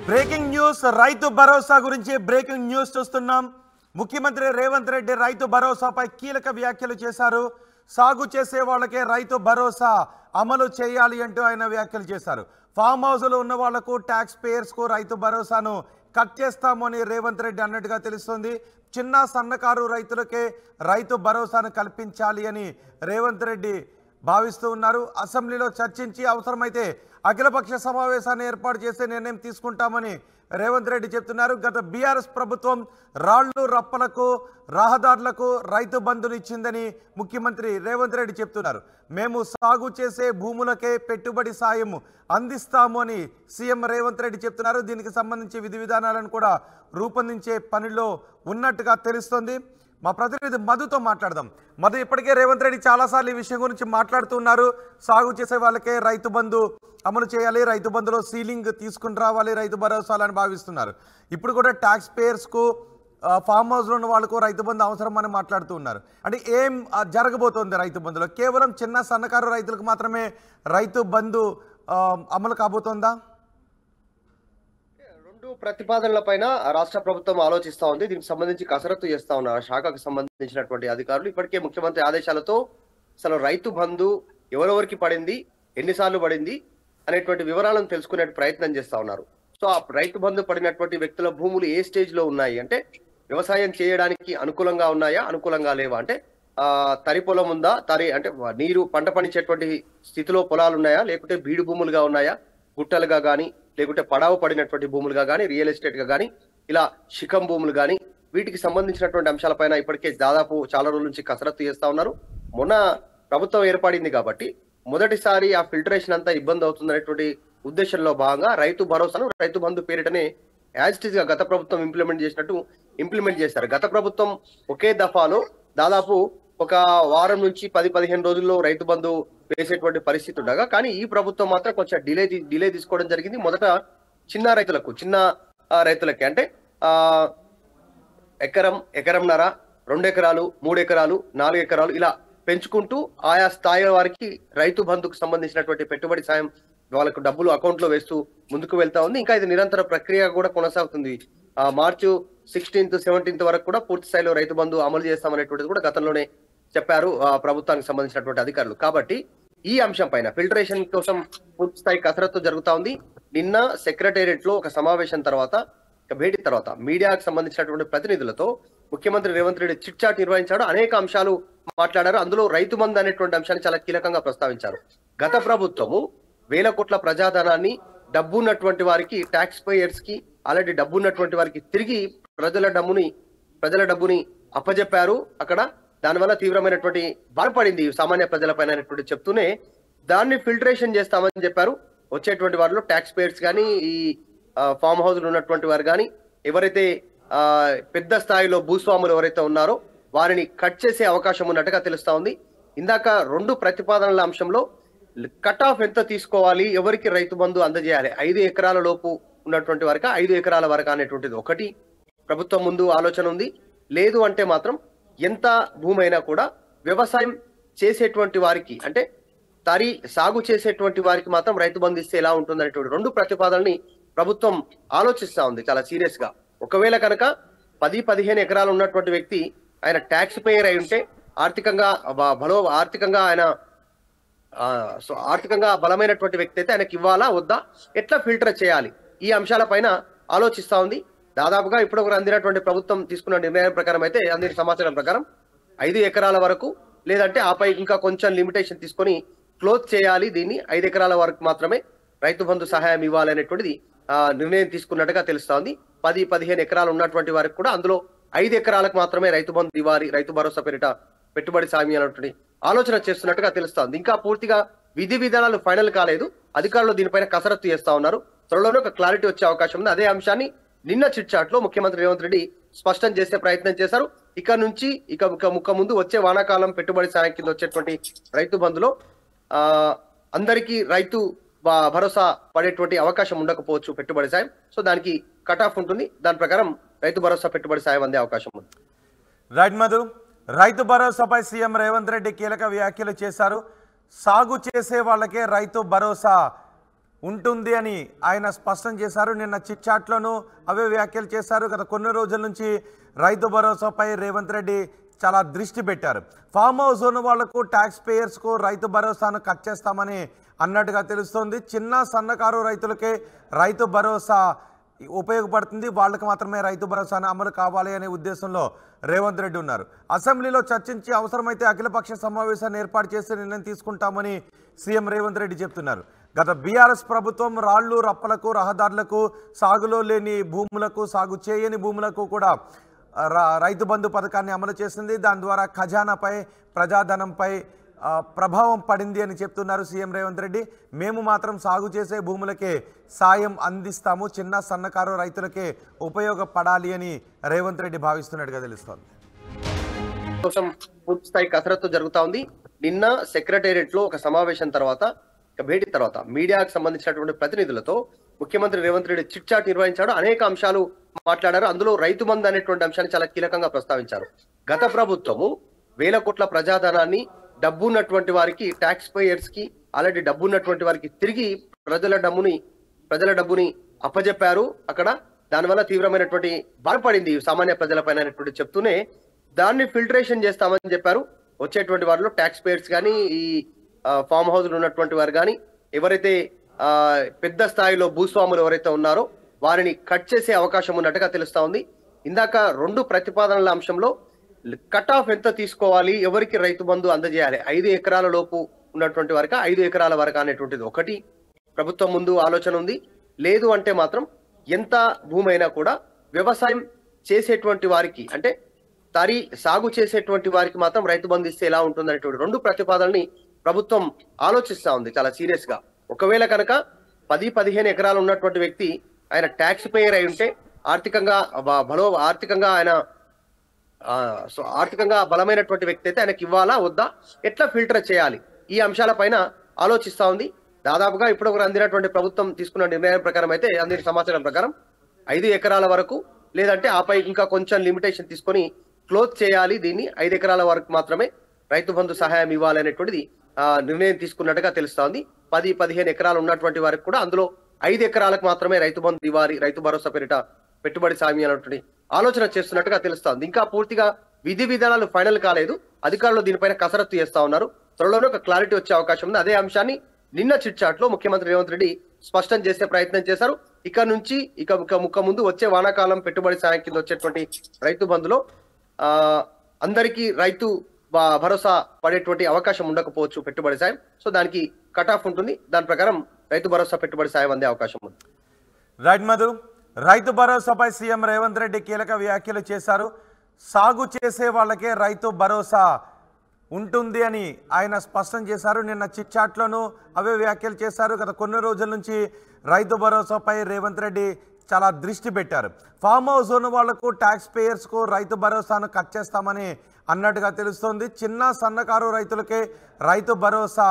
Breaking news Rythu Bharosa గురించి breaking news చూస్తున్నాం. ముఖ్యమంత్రి రేవంత్ రెడ్డి రైతు భరోసాపై కీలక వ్యాఖ్యలు చేశారు. సాగు చేసే వాళ్ళకే రైతు భరోసా అమలు చేయాలి అంటూ ఆయన వ్యాఖ్యలు చేశారు. ఫామ్ హౌస్లో ఉన్న వాళ్లకు ట్యాక్స్ పేయర్స్కు రైతు భరోసాను కట్ చేస్తామని రేవంత్ రెడ్డి అన్నట్టుగా తెలుస్తుంది. చిన్న సన్నకారు రైతులకే రైతు భరోసాను కల్పించాలి అని రేవంత్ రెడ్డి భావిస్తూ ఉన్నారు. అసెంబ్లీలో చర్చించి అవసరమైతే అఖిలపక్ష సమావేశాన్ని ఏర్పాటు చేసే నిర్ణయం తీసుకుంటామని రేవంత్ రెడ్డి చెప్తున్నారు. గత బీఆర్ఎస్ ప్రభుత్వం రాళ్లు రప్పలకు రహదారులకు రైతు బంధుని ఇచ్చిందని ముఖ్యమంత్రి రేవంత్ రెడ్డి చెప్తున్నారు. మేము సాగు చేసే భూములకే పెట్టుబడి సాయం అందిస్తాము అని సీఎం రేవంత్ రెడ్డి చెప్తున్నారు. దీనికి సంబంధించి విధి విధానాలను కూడా రూపొందించే పనిలో ఉన్నట్టుగా తెలుస్తోంది. మా ప్రతినిధి మధుతో మాట్లాడదాం. మధు, ఇప్పటికే రేవంత్ రెడ్డి చాలాసార్లు ఈ విషయం గురించి మాట్లాడుతున్నారు. సాగు చేసే వాళ్ళకే రైతు బంధు అమలు చేయాలి, రైతు బంధులో సీలింగ్ తీసుకుని రావాలి, రైతు భరోసాలని భావిస్తున్నారు. ఇప్పుడు కూడా ట్యాక్స్ పేయర్స్కు ఫామ్ హౌస్లో ఉన్న వాళ్ళకు రైతు బంధు అవసరం అని మాట్లాడుతూ ఉన్నారు. అంటే ఏం జరగబోతోంది రైతు బంధులో? కేవలం చిన్న సన్నకారు రైతులకు మాత్రమే రైతు బంధు అమలు కాబోతోందా? రెండు ప్రతిపాదనల పైన రాష్ట్ర ప్రభుత్వం ఆలోచిస్తా ఉంది. దీనికి సంబంధించి కసరత్తు చేస్తా ఉన్నారు శాఖకు సంబంధించినటువంటి అధికారులు. ఇప్పటికే ముఖ్యమంత్రి ఆదేశాలతో అసలు రైతు బంధు ఎవరెవరికి పడింది, ఎన్నిసార్లు పడింది అనేటువంటి వివరాలను తెలుసుకునే ప్రయత్నం చేస్తా ఉన్నారు. సో ఆ రైతు బంధు పడినటువంటి వ్యక్తుల భూములు ఏ స్టేజ్ లో ఉన్నాయి, అంటే వ్యవసాయం చేయడానికి అనుకూలంగా ఉన్నాయా, అనుకూలంగా లేవా, అంటే తరి పొలం ఉందా, అంటే నీరు పంట పండించేటువంటి స్థితిలో పొలాలు ఉన్నాయా, లేకుంటే బీడు భూములుగా ఉన్నాయా, గుట్టలుగా కానీ, లేకుంటే పడావు పడినటువంటి భూములుగా కానీ, రియల్ ఎస్టేట్ గా కానీ, ఇలా శిఖం భూములు కానీ, వీటికి సంబంధించినటువంటి అంశాలపైన ఇప్పటికే దాదాపు చాలా రోజుల నుంచి కసరత్తు చేస్తా ఉన్నారు. మొన్న ప్రభుత్వం ఏర్పడింది కాబట్టి మొదటిసారి ఆ ఫిల్టరేషన్ అంతా ఇబ్బంది అవుతుందనేటువంటి ఉద్దేశంలో భాగంగా రైతు భరోసాను Rythu Bandhu పేరిటనే as it is గా గత ప్రభుత్వం ఇంప్లిమెంట్ చేశారు. గత ప్రభుత్వం ఒకే దఫాలో దాదాపు ఒక వారం నుంచి 10-15 రోజుల్లో రైతు బంధు వేసేటువంటి పరిస్థితి ఉండగా, కానీ ఈ ప్రభుత్వం మాత్రం కొంచెం డిలే తీసుకోవడం జరిగింది. మొదట చిన్న రైతులకి అంటే ఎకరంన్నర, 2 ఎకరాలు, 3 ఎకరాలు, 4 ఎకరాలు ఇలా పెంచుకుంటూ ఆయా స్థాయి వారికి రైతు బంధుకు సంబంధించినటువంటి పెట్టుబడి సాయం వాళ్ళకు డబ్బులు అకౌంట్ లో వేస్తూ ముందుకు వెళ్తా ఉంది. ఇంకా ఇది నిరంతర ప్రక్రియ కూడా కొనసాగుతుంది. మార్చి 16th, 17th వరకు కూడా పూర్తి స్థాయిలో రైతు బంధు అమలు చేస్తామనేటువంటిది కూడా గతంలోనే చెప్పారు ప్రభుత్వానికి సంబంధించినటువంటి అధికారులు. కాబట్టి ఈ అంశం పైన ఫిల్టరేషన్ కోసం పూర్తి స్థాయి కసరత్తు జరుగుతా ఉంది. నిన్న సెక్రటేరియట్ లో ఒక సమావేశం తర్వాత, భేటీ తర్వాత మీడియాకు సంబంధించినటువంటి ప్రతినిధులతో ముఖ్యమంత్రి రేవంత్ రెడ్డి చిట్ చాట్ నిర్వహించాడు. అనేక అంశాలు మాట్లాడారు. అందులో రైతు బంధు అనేటువంటి అంశాన్ని చాలా కీలకంగా ప్రస్తావించారు. గత ప్రభుత్వము వేల కోట్ల ప్రజాధనాన్ని డబ్బు ఉన్నటువంటి వారికి, ట్యాక్స్ పేయర్స్ కి, ఆల్రెడీ డబ్బు ఉన్నటువంటి వారికి తిరిగి ప్రజల డబ్బుని అప్పజెప్పారు. అక్కడ దానివల్ల తీవ్రమైనటువంటి బాధపడింది సామాన్య ప్రజలపైన అనేటువంటి చెప్తూనే దాన్ని ఫిల్టరేషన్ చేస్తామని చెప్పారు. వచ్చేటువంటి వారిలో ట్యాక్స్ పేయర్స్ కానీ, ఈ ఫామ్ హౌస్లు ఉన్నటువంటి వారు కానీ, ఎవరైతే పెద్ద స్థాయిలో భూస్వాములు ఎవరైతే ఉన్నారో వారిని కట్ చేసే అవకాశం ఉన్నట్టుగా తెలుస్తా ఉంది. ఇందాక 2 ప్రతిపాదనల అంశంలో కట్ ఆఫ్ ఎంత తీసుకోవాలి, ఎవరికి రైతు బంధు అందజేయాలి, 5 ఎకరాల లోపు ఉన్నటువంటి వారికి 5 ఎకరాల వరకు అనేటువంటిది ఒకటి ప్రభుత్వం ముందు ఆలోచన ఉంది. లేదు అంటే మాత్రం ఎంత భూమి అయినా కూడా వ్యవసాయం చేసేటువంటి వారికి, అంటే సాగు చేసేటువంటి వారికి మాత్రం రైతు బంధు ఇస్తే ఎలా ఉంటుంది అనేటువంటి 2 ప్రతిపాదనని ప్రభుత్వం ఆలోచిస్తా ఉంది చాలా సీరియస్ గా. ఒకవేళ కనుక 10-15 ఎకరాలు ఉన్నటువంటి వ్యక్తి ఆయన ట్యాక్స్ పేయర్ అయి ఉంటే ఆర్థికంగా బలమైనటువంటి వ్యక్తి అయితే ఆయనకి ఇవ్వాలా వద్దా, ఎట్లా ఫిల్టర్ చేయాలి, ఈ అంశాలపైన ఆలోచిస్తా ఉంది. దాదాపుగా ఇప్పుడు అందినటువంటి ప్రభుత్వం తీసుకున్న నిర్ణయం ప్రకారం అయితే, అందిన సమాచారం ప్రకారం 5 ఎకరాల వరకు, లేదంటే ఆపై ఇంకా కొంచెం లిమిటేషన్ తీసుకొని క్లోజ్ చేయాలి. దీన్ని 5 ఎకరాల వరకు మాత్రమే రైతు బంధు సహాయం ఇవ్వాలి అనేటువంటిది నిర్ణయం తీసుకున్నట్టుగా తెలుస్తా ఉంది. 10-15 ఎకరాలు ఉన్నటువంటి వారికి కూడా అందులో 5 ఎకరాలకు మాత్రమే రైతు బంధు ఇవ్వాలి, రైతు భరోసా పేరిట పెట్టుబడి సాయం అనేటువంటి ఆలోచన చేస్తున్నట్టుగా తెలుస్తోంది. ఇంకా పూర్తిగా విధి విధానాలు ఫైనల్ కాలేదు. అధికారులు దీనిపైన కసరత్తు చేస్తా ఉన్నారు. త్వరలోనే ఒక క్లారిటీ వచ్చే అవకాశం ఉంది. అదే అంశాన్ని నిన్న చిట్ చాట్ లో ముఖ్యమంత్రి రేవంత్ రెడ్డి స్పష్టం చేసే ప్రయత్నం చేశారు. ఇక ముందు వచ్చే వానాకాలం పెట్టుబడి సాయం కింద వచ్చేటువంటి రైతు బంధులో అందరికీ రైతు భరోసా పడేటువంటి అవకాశం ఉండకపోవచ్చు పెట్టుబడి సాయం. సో దానికి కట్ ఆఫ్ ఉంటుంది. దాని ప్రకారం రైతు భరోసా పెట్టుబడి సాయం అందే అవకాశం ఉంది. రైట్ మధు, రైతు భరోసాపై సీఎం రేవంత్ రెడ్డి కీలక వ్యాఖ్యలు చేశారు. సాగు చేసే వాళ్ళకే రైతు భరోసా ఉంటుంది అని ఆయన స్పష్టం చేశారు. నిన్న చిట్ చాట్లోనూ అవే వ్యాఖ్యలు చేశారు. గత కొన్ని రోజుల నుంచి రైతు భరోసాపై రేవంత్ రెడ్డి చాలా దృష్టి పెట్టారు. ఫామ్ హౌస్ ఉన్న వాళ్లకు ట్యాక్స్ పేయర్స్కు రైతు భరోసాను కట్ చేస్తామని అన్నట్టుగా తెలుస్తోంది. చిన్న సన్నకారు రైతులకే రైతు భరోసా ఉపయోగపడుతుంది, వాళ్ళకి మాత్రమే రైతు భరోసాను అమలు కావాలి అనే ఉద్దేశంలో రేవంత్ రెడ్డి ఉన్నారు. అసెంబ్లీలో చర్చించి అవసరమైతే అఖిలపక్ష సమావేశాన్ని ఏర్పాటు చేసి నిర్ణయం తీసుకుంటామని సీఎం రేవంత్ రెడ్డి చెప్తున్నారు. గత బీఆర్ఎస్ ప్రభుత్వం రాళ్లు రప్పలకు, రహదారులకు, సాగులో లేని భూములకు, సాగు చేయని భూములకు కూడా రైతు బంధు పథకాన్ని అమలు చేసింది. దాని ద్వారా ఖజానాపై, ప్రజాధనంపై ప్రభావం పడింది అని చెప్తున్నారు సీఎం రేవంత్ రెడ్డి. మేము మాత్రం సాగు చేసే భూములకే సాయం అందిస్తాము, చిన్న సన్నకారు రైతులకే ఉపయోగపడాలి అని రేవంత్ రెడ్డి భావిస్తున్నట్టుగా తెలుస్తోంది. కోసం పూర్తి స్థాయి కసరత్తు జరుగుతా ఉంది. నిన్న సెక్రటేరియట్ లో ఒక సమావేశం తర్వాత, భేటీ తర్వాత మీడియాకు సంబంధించినటువంటి ప్రతినిధులతో ముఖ్యమంత్రి రేవంత్ రెడ్డి చిట్ చాట్ నిర్వహించాడు. అనేక అంశాలు మాట్లాడారు. అందులో రైతు బంధు అనేటువంటి అంశాన్ని చాలా కీలకంగా ప్రస్తావించారు. గత ప్రభుత్వము వేల కోట్ల ప్రజాధనాన్ని డబ్బు ఉన్నటువంటి వారికి, ట్యాక్స్ పేయర్స్ కి, ఆల్రెడీ డబ్బు ఉన్నటువంటి వారికి తిరిగి ప్రజల డబ్బుని అప్పజెప్పారు. అక్కడ దానివల్ల తీవ్రమైనటువంటి బాధపడింది సామాన్య ప్రజలపైన అనేటువంటి చెప్తూనే దాన్ని ఫిల్టరేషన్ చేస్తామని చెప్పారు. వచ్చేటువంటి వారిలో ట్యాక్స్ పేయర్స్ కానీ, ఈ ఫామ్ హౌస్లు ఉన్నటువంటి వారు కానీ, ఎవరైతే పెద్ద స్థాయిలో భూస్వాములు ఎవరైతే ఉన్నారో వారిని కట్ చేసే అవకాశం ఉన్నట్టుగా తెలుస్తా ఉంది. ఇందాక 2 ప్రతిపాదనల అంశంలో కట్ ఆఫ్ ఎంత తీసుకోవాలి, ఎవరికి రైతు బంధు అందజేయాలి, 5 ఎకరాల లోపు ఉన్నటువంటి వారికి 5 ఎకరాల వరకు అనేటువంటిది ఒకటి ప్రభుత్వం ముందు ఆలోచన ఉంది. లేదు అంటే మాత్రం ఎంత భూమి అయినా కూడా వ్యవసాయం చేసేటువంటి వారికి, అంటే సాగు చేసేటువంటి వారికి మాత్రం రైతు బంధు ఇస్తే ఎలా ఉంటుంది అనేటువంటి 2 ప్రతిపాదనని ప్రభుత్వం ఆలోచిస్తా ఉంది చాలా సీరియస్ గా. ఒకవేళ కనుక 10-15 ఎకరాలు ఉన్నటువంటి వ్యక్తి ఆయన ట్యాక్స్ పేయర్ అయి ఉంటే, ఆర్థికంగా బలమైనటువంటి వ్యక్తి అయితే ఆయనకి ఇవ్వాలా వద్దా, ఎట్లా ఫిల్టర్ చేయాలి, ఈ అంశాలపైన ఆలోచిస్తా ఉంది. దాదాపుగా ఇప్పుడు అందినటువంటి ప్రభుత్వం తీసుకున్న నిర్ణయం ప్రకారం అయితే, అందిన సమాచారం ప్రకారం 5 ఎకరాల వరకు, లేదంటే ఆపై ఇంకా కొంచెం లిమిటేషన్ తీసుకొని క్లోజ్ చేయాలి, దీన్ని 5 ఎకరాల వరకు మాత్రమే రైతు బంధు సహాయం ఇవ్వాలి అనేటువంటిది నిర్ణయం తీసుకున్నట్టుగా తెలుస్తా ఉంది. 10-15 ఎకరాలు ఉన్నటువంటి వారికి కూడా అందులో 5 ఎకరాలకు మాత్రమే రైతు బంధు ఇవ్వాలి, రైతు భరోసా పేరిట పెట్టుబడి సాయం అనేటువంటి ఆలోచన చేస్తున్నట్టుగా తెలుస్తా ఉంది. ఇంకా పూర్తిగా విధి విధానాలు ఫైనల్ కాలేదు. అధికారులు దీనిపైన కసరత్తు చేస్తా ఉన్నారు. త్వరలోనే ఒక క్లారిటీ వచ్చే అవకాశం ఉంది. అదే అంశాన్ని నిన్న చిట్ చాట్ లో ముఖ్యమంత్రి రేవంత్ రెడ్డి స్పష్టం చేసే ప్రయత్నం చేశారు. ఇక ముందు వచ్చే వానాకాలం పెట్టుబడి సాయం కింద వచ్చేటువంటి రైతు బంధులో అందరికీ రైతు భరోసా పడేటువంటి అవకాశం ఉండకపోవచ్చు పెట్టుబడి సాయం. సో దానికి కట్ ఆఫ్ ఉంటుంది. దాని ప్రకారం రైతు భరోసా పెట్టుబడి సాయం అందే అవకాశం ఉంది. రైట్ మధు, రైతు భరోసాపై సీఎం రేవంత్ రెడ్డి కీలక వ్యాఖ్యలు చేశారు. సాగు చేసే వాళ్ళకే రైతు భరోసా ఉంటుంది అని ఆయన స్పష్టం చేశారు. నిన్న చిట్ చాట్లోనూ అవే వ్యాఖ్యలు చేశారు. గత కొన్ని రోజుల నుంచి రైతు భరోసాపై రేవంత్ రెడ్డి చాలా దృష్టి పెట్టారు. ఫామ్ హౌస్ ఉన్న వాళ్లకు, ట్యాక్స్ పేయర్స్కు రైతు భరోసాను కట్ చేస్తామని అన్నట్టుగా తెలుస్తోంది. చిన్న సన్నకారు రైతులకే రైతు భరోసా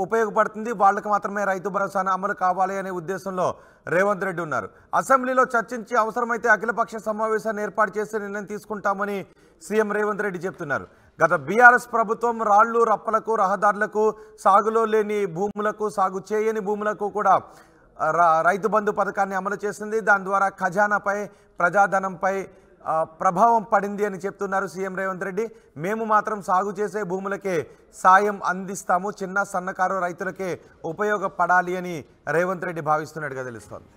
ఉపయోగపడుతుంది, వాళ్ళకి మాత్రమే రైతు భరోసాను అమలు కావాలి అనే ఉద్దేశంలో రేవంత్ రెడ్డి ఉన్నారు. అసెంబ్లీలో చర్చించి అవసరమైతే అఖిలపక్ష సమావేశాన్ని ఏర్పాటు చేసి నిర్ణయం తీసుకుంటామని సీఎం రేవంత్ రెడ్డి చెప్తున్నారు. గత బీఆర్ఎస్ ప్రభుత్వం రాళ్లు రప్పలకు, రహదారులకు, సాగులో లేని భూములకు, సాగు చేయని భూములకు కూడా రైతు బంధు పథకాన్ని అమలు చేసింది. దాని ద్వారా ఖజానాపై, ప్రజాధనంపై ప్రభావం పడింది అని చెప్తున్నారు సీఎం రేవంత్ రెడ్డి. మేము మాత్రం సాగు చేసే భూములకే సాయం అందిస్తాము, చిన్న సన్నకారు రైతులకే ఉపయోగపడాలి అని రేవంత్ రెడ్డి భావిస్తున్నట్టుగా తెలుస్తోంది.